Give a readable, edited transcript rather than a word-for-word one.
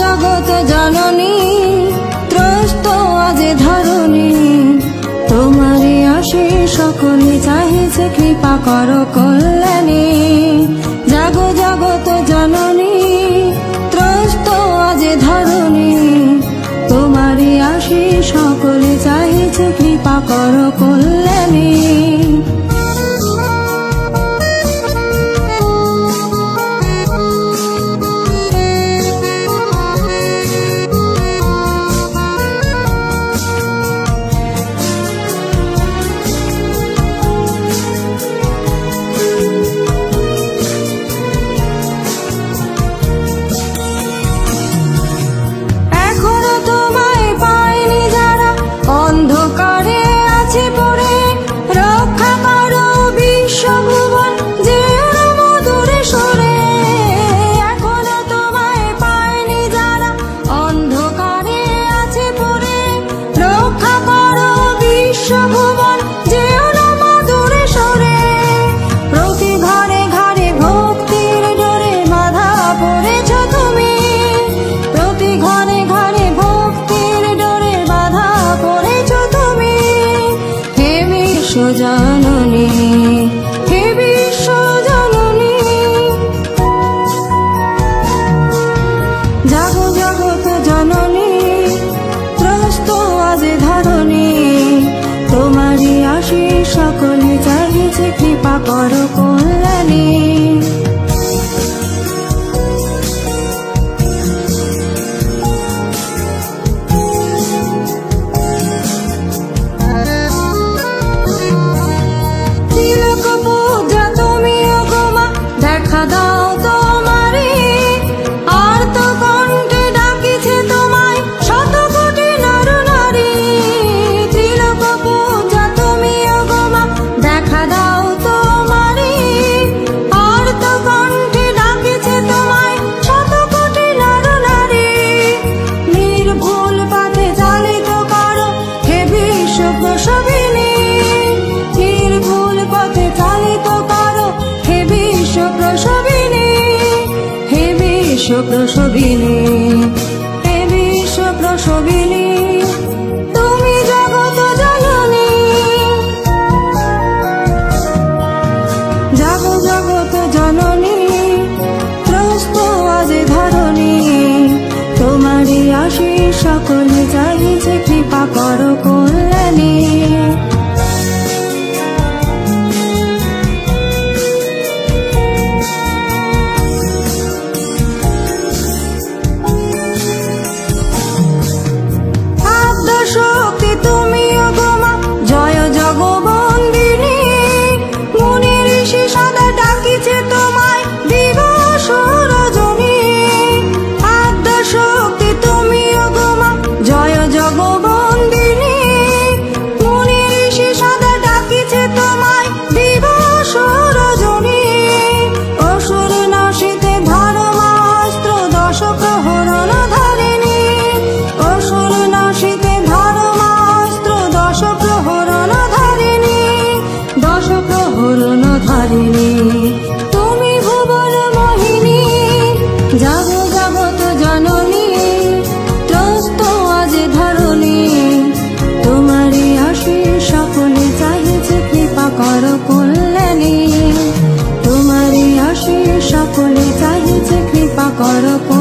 জগত জননী ত্রস্ত আজ ধরণী, তোমারই আশীষ সকলে চাহিছে কৃপা করো কল্যাণী। জাগো জগত জননী ত্রস্ত আজ ধরণী, তোমারই আশীষ সকলে চাহিছে কৃপা করো কল্যাণী। জননী হে বিশ্ব জননী, জাগো জগত জননী ত্রস্ত আজ ধরণী, তোমারই আশীষ সকলে চাহিছে কৃপা করো কল্যাণী। প্রসবিনী হে বিশ্ব প্রসবিনী, তুমি জগত জননী। জাগো জগত জননী ত্রস্ত আজ ধরণী, তোমারই আশীষ সকলে চাহিছে কৃপা করো কল্যাণী। তুমি ভুবন মোহিনী, জাগো জগত জননী ত্রস্ত আজ ধরণী, তোমারই আশীষ সকলে চাহিছে কৃপা করো কল্যাণী, তোমারই আশীষ সকলে চাহিছে কৃপা করো।